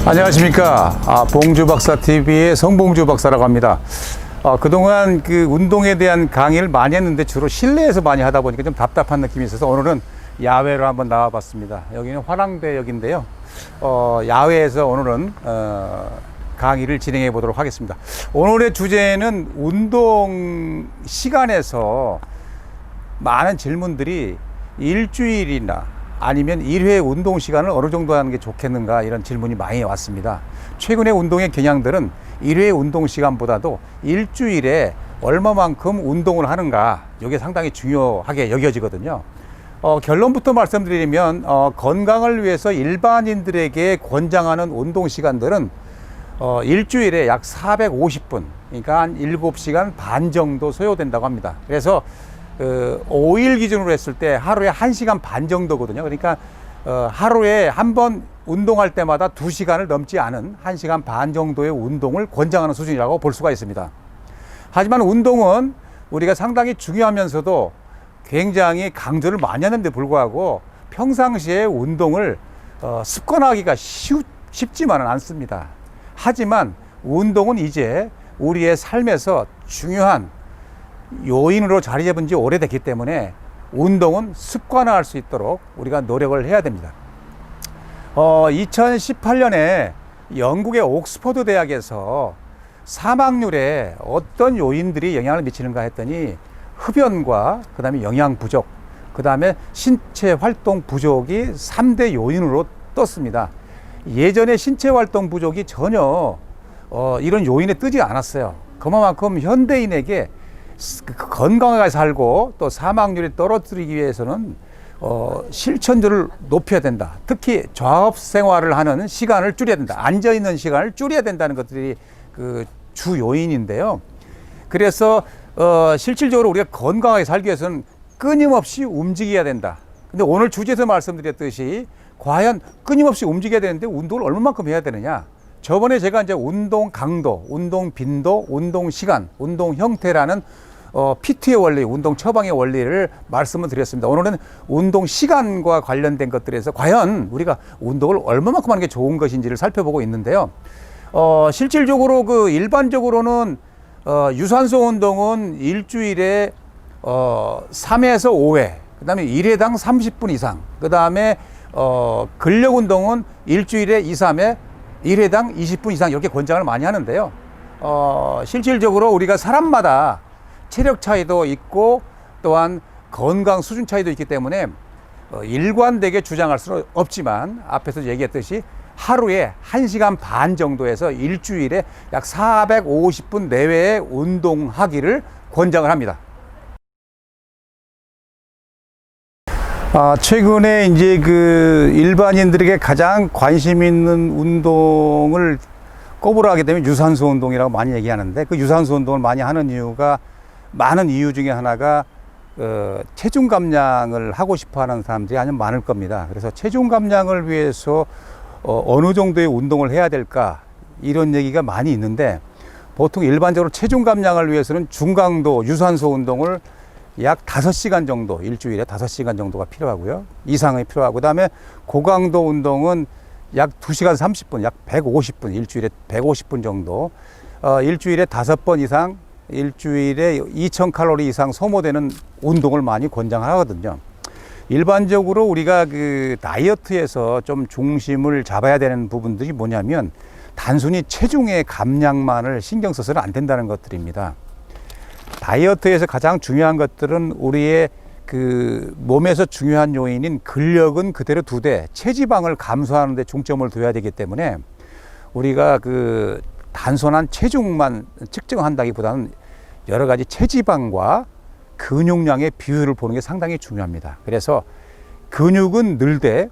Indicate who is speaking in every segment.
Speaker 1: 안녕하십니까. 봉주박사TV의 성봉주 박사라고 합니다. 그동안 그 운동에 대한 강의를 많이 했는데 주로 실내에서 많이 하다 보니까 좀 답답한 느낌이 있어서 오늘은 야외로 한번 나와 봤습니다. 여기는 화랑대역인데요. 야외에서 오늘은 강의를 진행해 보도록 하겠습니다. 오늘의 주제는 운동 시간에서 많은 질문들이 일주일이나 아니면 1회 운동 시간을 어느 정도 하는 게 좋겠는가, 이런 질문이 많이 왔습니다. 최근의 운동의 경향들은 1회 운동 시간보다도 일주일에 얼마만큼 운동을 하는가, 이게 상당히 중요하게 여겨지거든요. 결론부터 말씀드리면 건강을 위해서 일반인들에게 권장하는 운동 시간들은 일주일에 약 450분, 그러니까 한 7시간 반 정도 소요된다고 합니다. 그래서 5일 기준으로 했을 때 하루에 1시간 반 정도거든요. 그러니까 하루에 한 번 운동할 때마다 2시간을 넘지 않은 1시간 반 정도의 운동을 권장하는 수준이라고 볼 수가 있습니다. 하지만 운동은 우리가 상당히 중요하면서도 굉장히 강조를 많이 하는데 불구하고 평상시에 운동을 습관화하기가 쉽지만은 않습니다. 하지만 운동은 이제 우리의 삶에서 중요한 요인으로 자리 잡은 지 오래됐기 때문에 운동은 습관화할 수 있도록 우리가 노력을 해야 됩니다. 2018년에 영국의 옥스퍼드 대학에서 사망률에 어떤 요인들이 영향을 미치는가 했더니 흡연과 그 다음에 영양 부족, 그 다음에 신체 활동 부족이 3대 요인으로 떴습니다. 예전에 신체 활동 부족이 전혀 이런 요인에 뜨지 않았어요. 그만큼 현대인에게 건강하게 살고 또 사망률을 떨어뜨리기 위해서는 실천율을 높여야 된다. 특히 좌업 생활을 하는 시간을 줄여야 된다. 앉아 있는 시간을 줄여야 된다는 것들이 그 주 요인인데요. 그래서 실질적으로 우리가 건강하게 살기 위해서는 끊임없이 움직여야 된다. 근데 오늘 주제에서 말씀드렸듯이 과연 끊임없이 움직여야 되는데 운동을 얼마만큼 해야 되느냐? 저번에 제가 이제 운동 강도, 운동 빈도, 운동 시간, 운동 형태라는 PT의 원리, 운동 처방의 원리를 말씀을 드렸습니다. 오늘은 운동 시간과 관련된 것들에서 과연 우리가 운동을 얼마만큼 하는 게 좋은 것인지를 살펴보고 있는데요. 실질적으로 일반적으로는 유산소 운동은 일주일에 3회에서 5회, 그 다음에 1회당 30분 이상, 그 다음에 근력 운동은 일주일에 2, 3회, 1회당 20분 이상, 이렇게 권장을 많이 하는데요. 실질적으로 우리가 사람마다 체력 차이도 있고 또한 건강 수준 차이도 있기 때문에 일관되게 주장할 수는 없지만 앞에서 얘기했듯이 하루에 1시간 반 정도에서 일주일에 약 450분 내외의 운동하기를 권장을 합니다. 최근에 이제 일반인들에게 가장 관심 있는 운동을 꼽으라 하게 되면 유산소 운동이라고 많이 얘기하는데, 그 유산소 운동을 많이 하는 이유가, 많은 이유 중에 하나가 체중 감량을 하고 싶어 하는 사람들이 아주 많을 겁니다. 그래서 체중 감량을 위해서 어느 정도의 운동을 해야 될까, 이런 얘기가 많이 있는데, 보통 일반적으로 체중 감량을 위해서는 중강도 유산소 운동을 약 5시간 정도, 일주일에 5시간 정도가 필요하고요. 이상이 필요하고, 그 다음에 고강도 운동은 약 2시간 30분, 약 150분, 일주일에 150분 정도, 일주일에 5번 이상, 일주일에 2000칼로리 이상 소모되는 운동을 많이 권장하거든요. 일반적으로 우리가 다이어트에서 좀 중심을 잡아야 되는 부분들이 뭐냐면, 단순히 체중의 감량만을 신경 써서는 안 된다는 것들입니다. 다이어트에서 가장 중요한 것들은 우리의 몸에서 중요한 요인인 근력은 그대로 두되 체지방을 감소하는 데 중점을 둬야 되기 때문에 우리가 단순한 체중만 측정한다기보다는 여러 가지 체지방과 근육량의 비율을 보는 게 상당히 중요합니다. 그래서 근육은 늘되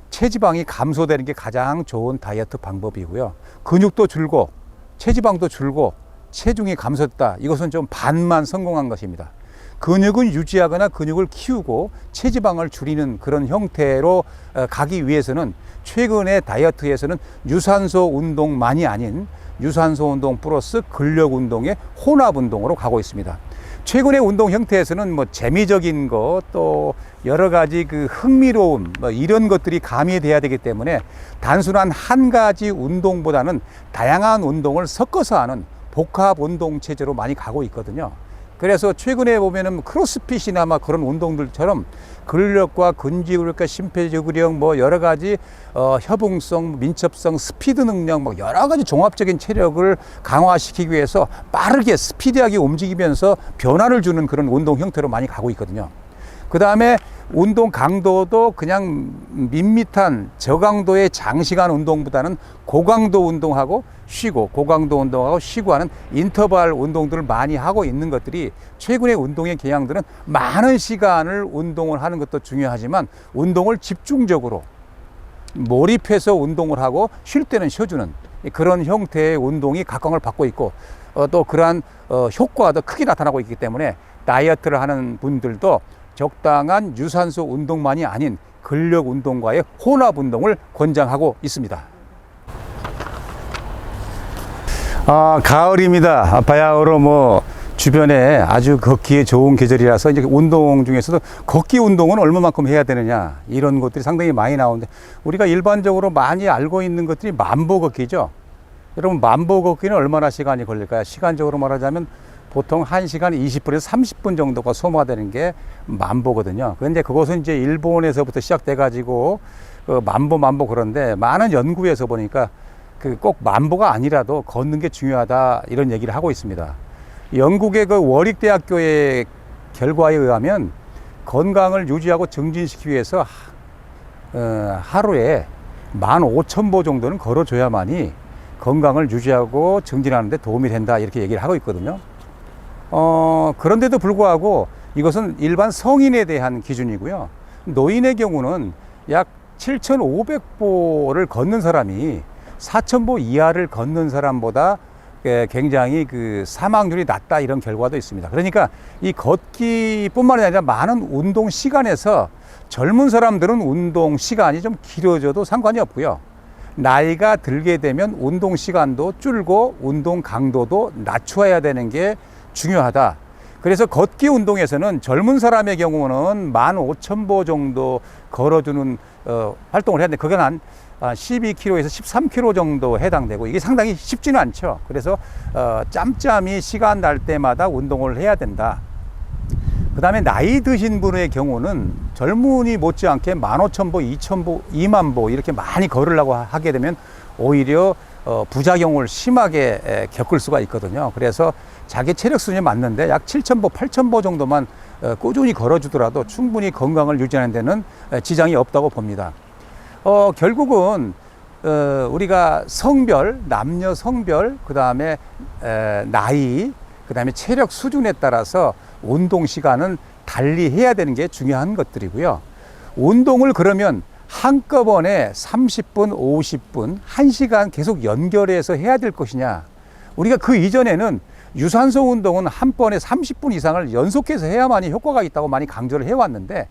Speaker 1: 체지방이 감소되는 게 가장 좋은 다이어트 방법이고요. 근육도 줄고 체지방도 줄고 체중이 감소했다, 이것은 좀 반만 성공한 것입니다. 근육은 유지하거나 근육을 키우고 체지방을 줄이는 그런 형태로 가기 위해서는 최근에 다이어트에서는 유산소 운동만이 아닌 유산소 운동 플러스 근력 운동의 혼합 운동으로 가고 있습니다. 최근의 운동 형태에서는 뭐 재미적인 것, 또 여러 가지 그 흥미로움, 뭐 이런 것들이 가미돼야 되기 때문에 단순한 한 가지 운동보다는 다양한 운동을 섞어서 하는 복합 운동 체제로 많이 가고 있거든요. 그래서 최근에 보면은 크로스핏이나 막 그런 운동들처럼 근력과 근지구력과 심폐지구력 뭐 여러 가지 협응성, 민첩성, 스피드 능력 뭐 여러 가지 종합적인 체력을 강화시키기 위해서 빠르게 스피디하게 움직이면서 변화를 주는 그런 운동 형태로 많이 가고 있거든요. 그 다음에 운동 강도도 그냥 밋밋한 저강도의 장시간 운동보다는 고강도 운동하고 쉬고, 고강도 운동하고 쉬고 하는 인터벌 운동들을 많이 하고 있는 것들이 최근의 운동의 경향들은 많은 시간을 운동을 하는 것도 중요하지만 운동을 집중적으로 몰입해서 운동을 하고 쉴 때는 쉬어주는 그런 형태의 운동이 각광을 받고 있고, 또 그러한 효과가 더 크게 나타나고 있기 때문에 다이어트를 하는 분들도 적당한 유산소 운동만이 아닌 근력 운동과의 혼합 운동을 권장하고 있습니다. 가을입니다. 바야흐로 뭐 주변에 아주 걷기에 좋은 계절이라서 이제 운동 중에서도 걷기 운동은 얼마만큼 해야 되느냐 이런 것들이 상당히 많이 나오는데, 우리가 일반적으로 많이 알고 있는 것들이 만보 걷기죠. 여러분, 만보 걷기는 얼마나 시간이 걸릴까요? 시간적으로 말하자면 보통 1시간 20분에서 30분 정도가 소모되는 게 만보거든요. 그런데 그것은 이제 일본에서부터 시작돼 가지고 만보 그런데 많은 연구에서 보니까 꼭 만보가 아니라도 걷는 게 중요하다 이런 얘기를 하고 있습니다. 영국의 그 워릭대학교의 결과에 의하면 건강을 유지하고 증진시키기 위해서 하루에 15,000보 정도는 걸어줘야만이 건강을 유지하고 증진하는 데 도움이 된다 이렇게 얘기를 하고 있거든요. 그런데도 불구하고 이것은 일반 성인에 대한 기준이고요. 노인의 경우는 약 7,500보를 걷는 사람이 4,000보 이하를 걷는 사람보다 굉장히 그 사망률이 낮다 이런 결과도 있습니다. 그러니까 이 걷기뿐만 아니라 많은 운동 시간에서 젊은 사람들은 운동 시간이 좀 길어져도 상관이 없고요. 나이가 들게 되면 운동 시간도 줄고 운동 강도도 낮춰야 되는 게 중요하다. 그래서 걷기 운동에서는 젊은 사람의 경우는 15,000보 정도 걸어주는 활동을 해야 되는데, 그건 한 12km에서 13km 정도 해당되고, 이게 상당히 쉽지는 않죠. 그래서 짬짬이 시간 날 때마다 운동을 해야 된다. 그 다음에 나이 드신 분의 경우는 젊은이 못지않게 15,000보, 2,000보, 20,000보 이렇게 많이 걸으려고 하게 되면 오히려 부작용을 심하게 겪을 수가 있거든요. 그래서 자기 체력 수준에 맞는데 약 7,000보, 8,000보 정도만 꾸준히 걸어주더라도 충분히 건강을 유지하는 데는 지장이 없다고 봅니다. 결국은 우리가 성별, 남녀 성별, 그 다음에 나이, 그 다음에 체력 수준에 따라서 운동 시간은 달리 해야 되는 게 중요한 것들이고요. 운동을 그러면 한꺼번에 30분, 50분, 1시간 계속 연결해서 해야 될 것이냐. 우리가 그 이전에는 유산소 운동은 한 번에 30분 이상을 연속해서 해야만이 효과가 있다고 많이 강조를 해왔는데,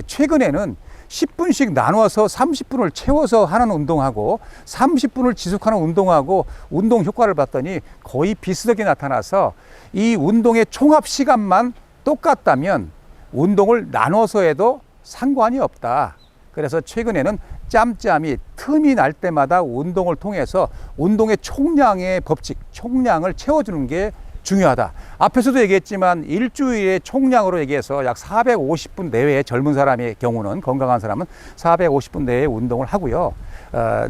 Speaker 1: 최근에는 10분씩 나눠서 30분을 채워서 하는 운동하고 30분을 지속하는 운동하고 운동 효과를 봤더니 거의 비슷하게 나타나서 이 운동의 총합 시간만 똑같다면 운동을 나눠서 해도 상관이 없다. 그래서 최근에는 짬짬이 틈이 날 때마다 운동을 통해서 운동의 총량의 법칙, 총량을 채워주는 게 중요하다. 앞에서도 얘기했지만 일주일의 총량으로 얘기해서 약 450분 내외의 젊은 사람의 경우는, 건강한 사람은 450분 내외의 운동을 하고요.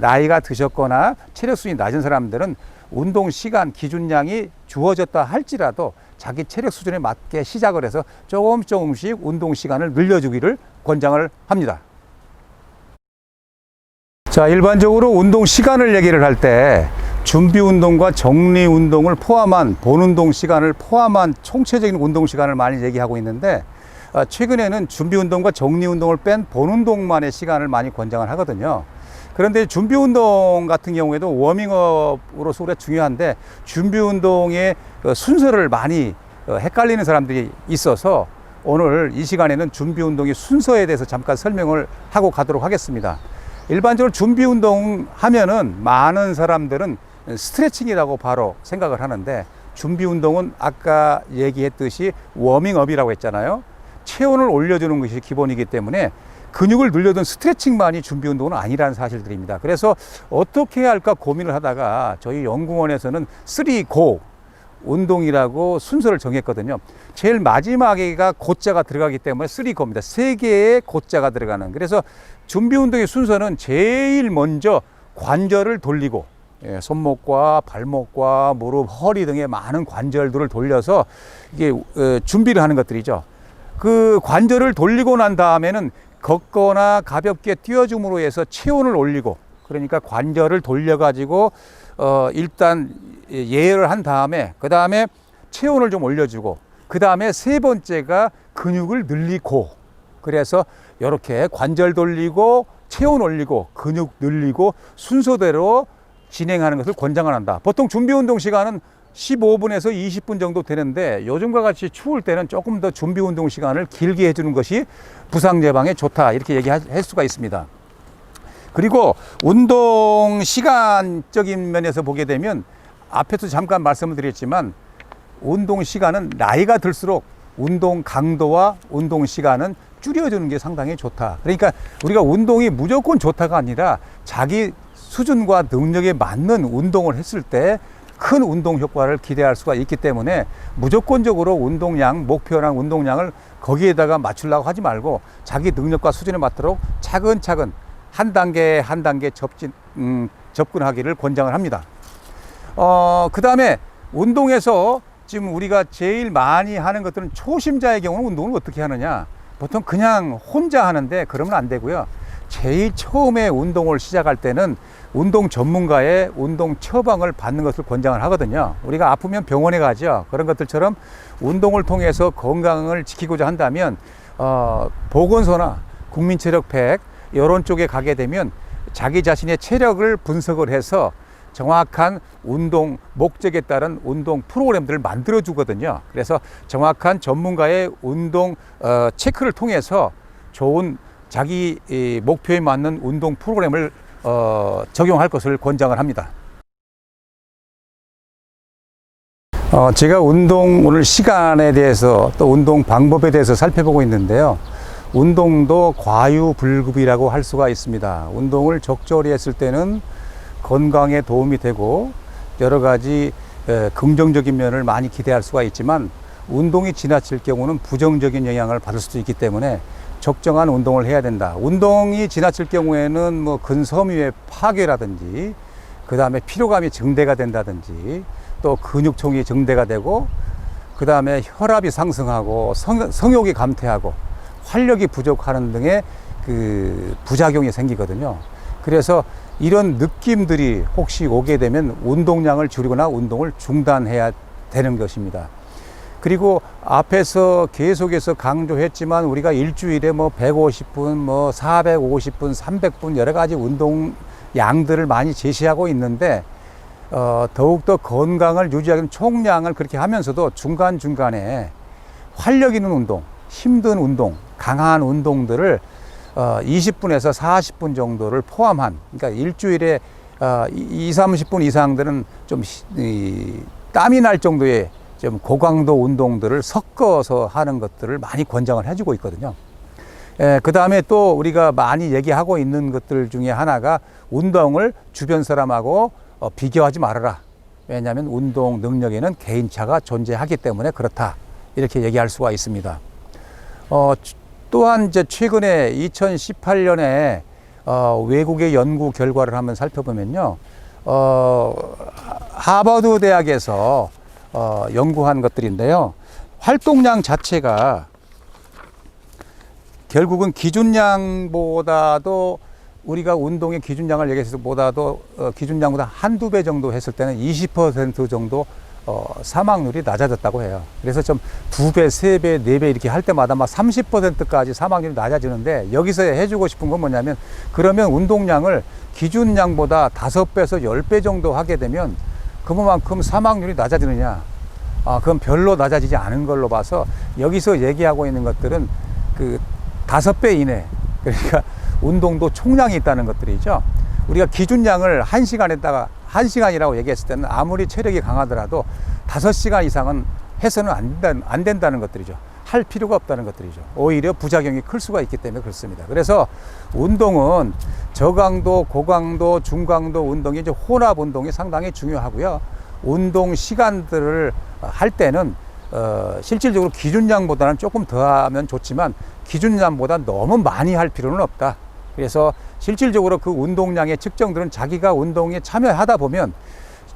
Speaker 1: 나이가 드셨거나 체력 수준이 낮은 사람들은 운동 시간 기준량이 주어졌다 할지라도 자기 체력 수준에 맞게 시작을 해서 조금씩 운동 시간을 늘려주기를 권장을 합니다. 자, 일반적으로 운동 시간을 얘기를 할 때 준비 운동과 정리 운동을 포함한 본운동 시간을 포함한 총체적인 운동 시간을 많이 얘기하고 있는데, 최근에는 준비 운동과 정리 운동을 뺀 본운동만의 시간을 많이 권장을 하거든요. 그런데 준비 운동 같은 경우에도 워밍업으로서 우리가 중요한데, 준비 운동의 순서를 많이 헷갈리는 사람들이 있어서 오늘 이 시간에는 준비 운동의 순서에 대해서 잠깐 설명을 하고 가도록 하겠습니다. 일반적으로 준비 운동 하면은 많은 사람들은 스트레칭이라고 바로 생각을 하는데, 준비 운동은 아까 얘기했듯이 워밍업이라고 했잖아요. 체온을 올려주는 것이 기본이기 때문에 근육을 늘려둔 스트레칭만이 준비 운동은 아니라는 사실들입니다. 그래서 어떻게 해야 할까 고민을 하다가 저희 연구원에서는 3고 운동이라고 순서를 정했거든요. 제일 마지막에가 고자가 들어가기 때문에 3고입니다. 3개의 고자가 들어가는. 그래서 준비 운동의 순서는 제일 먼저 관절을 돌리고, 손목과 발목과 무릎, 허리 등의 많은 관절들을 돌려서 이게 준비를 하는 것들이죠. 그 관절을 돌리고 난 다음에는 걷거나 가볍게 뛰어줌으로 해서 체온을 올리고, 그러니까 관절을 돌려가지고 일단 예열을 한 다음에 그 다음에 체온을 좀 올려주고, 그 다음에 세 번째가 근육을 늘리고, 그래서 이렇게 관절 돌리고 체온 올리고 근육 늘리고 순서대로 진행하는 것을 권장을 한다. 보통 준비 운동 시간은 15분에서 20분 정도 되는데 요즘과 같이 추울 때는 조금 더 준비 운동 시간을 길게 해주는 것이 부상 예방에 좋다, 이렇게 얘기할 수가 있습니다. 그리고 운동 시간적인 면에서 보게 되면 앞에서 잠깐 말씀을 드렸지만 운동 시간은 나이가 들수록 운동 강도와 운동 시간은 줄여주는 게 상당히 좋다. 그러니까 우리가 운동이 무조건 좋다가 아니라 자기 수준과 능력에 맞는 운동을 했을 때 큰 운동 효과를 기대할 수가 있기 때문에 무조건적으로 운동량, 목표랑 운동량을 거기에다가 맞추려고 하지 말고 자기 능력과 수준에 맞도록 차근차근 한 단계 한 단계 접근하기를 권장을 합니다. 그 다음에 운동에서 지금 우리가 제일 많이 하는 것들은 초심자의 경우는 운동을 어떻게 하느냐. 보통 그냥 혼자 하는데 그러면 안 되고요. 제일 처음에 운동을 시작할 때는 운동 전문가의 운동 처방을 받는 것을 권장을 하거든요. 우리가 아프면 병원에 가죠. 그런 것들처럼 운동을 통해서 건강을 지키고자 한다면 보건소나 국민체력팩 이런 쪽에 가게 되면 자기 자신의 체력을 분석을 해서 정확한 운동 목적에 따른 운동 프로그램들을 만들어 주거든요. 그래서 정확한 전문가의 운동 체크를 통해서 좋은 자기 목표에 맞는 운동 프로그램을 적용할 것을 권장을 합니다. 제가 운동 오늘 시간에 대해서 또 운동 방법에 대해서 살펴보고 있는데요. 운동도 과유불급이라고 할 수가 있습니다. 운동을 적절히 했을 때는 건강에 도움이 되고 여러 가지 긍정적인 면을 많이 기대할 수가 있지만 운동이 지나칠 경우는 부정적인 영향을 받을 수도 있기 때문에 적정한 운동을 해야 된다. 운동이 지나칠 경우에는 뭐 근섬유의 파괴라든지 그 다음에 피로감이 증대가 된다든지 또 근육통이 증대가 되고 그 다음에 혈압이 상승하고 성욕이 감퇴하고 활력이 부족하는 등의 그 부작용이 생기거든요. 그래서 이런 느낌들이 혹시 오게 되면 운동량을 줄이거나 운동을 중단해야 되는 것입니다. 그리고 앞에서 계속해서 강조했지만 우리가 일주일에 뭐 150분, 뭐 450분, 300분 여러 가지 운동 양들을 많이 제시하고 있는데 더욱더 건강을 유지하기 위한 총량을 그렇게 하면서도 중간중간에 활력 있는 운동, 힘든 운동, 강한 운동들을 20분에서 40분 정도를 포함한, 그러니까 일주일에 30분 이상들은 좀 땀이 날 정도의 좀 고강도 운동들을 섞어서 하는 것들을 많이 권장을 해주고 있거든요. 그 다음에 또 우리가 많이 얘기하고 있는 것들 중에 하나가 운동을 주변 사람하고 비교하지 말아라. 왜냐하면 운동 능력에는 개인차가 존재하기 때문에 그렇다. 이렇게 얘기할 수가 있습니다. 또한 이제 최근에 2018년에 외국의 연구 결과를 한번 살펴보면요. 하버드 대학에서 연구한 것들인데요. 활동량 자체가 결국은 기준량보다도 우리가 운동의 기준량을 얘기했을 때보다도 기준량보다 한두 배 정도 했을 때는 20% 정도 사망률이 낮아졌다고 해요. 그래서 좀 2배, 3배, 4배 이렇게 할 때마다 막 30%까지 사망률이 낮아지는데 여기서 해주고 싶은 건 뭐냐면 그러면 운동량을 기준량보다 5배에서 10배 정도 하게 되면 그만큼 사망률이 낮아지느냐? 그건 별로 낮아지지 않은 걸로 봐서 여기서 얘기하고 있는 것들은 그 5배 이내, 그러니까 운동도 총량이 있다는 것들이죠. 우리가 기준량을 1시간에다가 1시간이라고 얘기했을 때는 아무리 체력이 강하더라도 5시간 이상은 해서는 안 된다는 것들이죠. 할 필요가 없다는 것들이죠. 오히려 부작용이 클 수가 있기 때문에 그렇습니다. 그래서 운동은 저강도, 고강도, 중강도 운동이 이제 혼합 운동이 상당히 중요하고요. 운동 시간들을 할 때는 실질적으로 기준량보다는 조금 더 하면 좋지만 기준량보다 너무 많이 할 필요는 없다. 그래서 실질적으로 그 운동량의 측정들은 자기가 운동에 참여하다 보면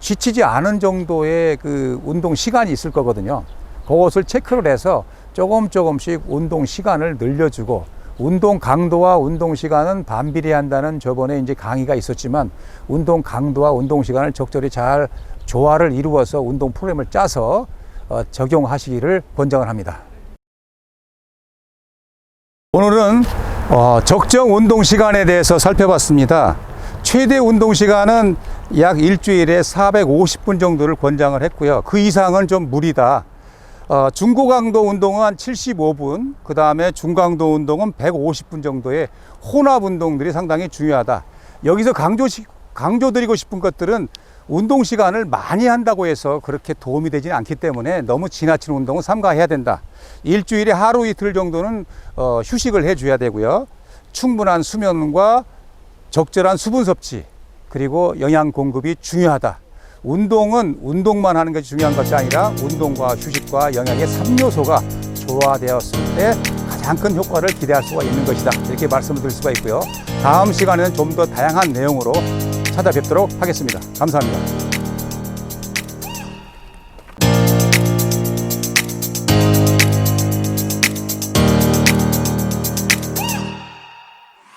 Speaker 1: 지치지 않은 정도의 그 운동 시간이 있을 거거든요. 그것을 체크를 해서 조금씩 운동 시간을 늘려주고, 운동 강도와 운동 시간은 반비례한다는 저번에 이제 강의가 있었지만, 운동 강도와 운동 시간을 적절히 잘 조화를 이루어서 운동 프로그램을 짜서 적용하시기를 권장을 합니다. 오늘은 적정 운동 시간에 대해서 살펴봤습니다. 최대 운동 시간은 약 일주일에 450분 정도를 권장을 했고요. 그 이상은 좀 무리다. 중고강도 운동은 한 75분, 그 다음에 중강도 운동은 150분 정도의 혼합 운동들이 상당히 중요하다. 여기서 강조드리고 싶은 것들은 운동 시간을 많이 한다고 해서 그렇게 도움이 되지는 않기 때문에 너무 지나친 운동은 삼가해야 된다. 일주일에 하루 이틀 정도는 휴식을 해줘야 되고요. 충분한 수면과 적절한 수분 섭취, 그리고 영양 공급이 중요하다. 운동은 운동만 하는 것이 중요한 것이 아니라 운동과 휴식과 영양의 3요소가 조화되었을 때 가장 큰 효과를 기대할 수가 있는 것이다. 이렇게 말씀을 드릴 수가 있고요. 다음 시간에는 좀 더 다양한 내용으로 찾아뵙도록 하겠습니다. 감사합니다.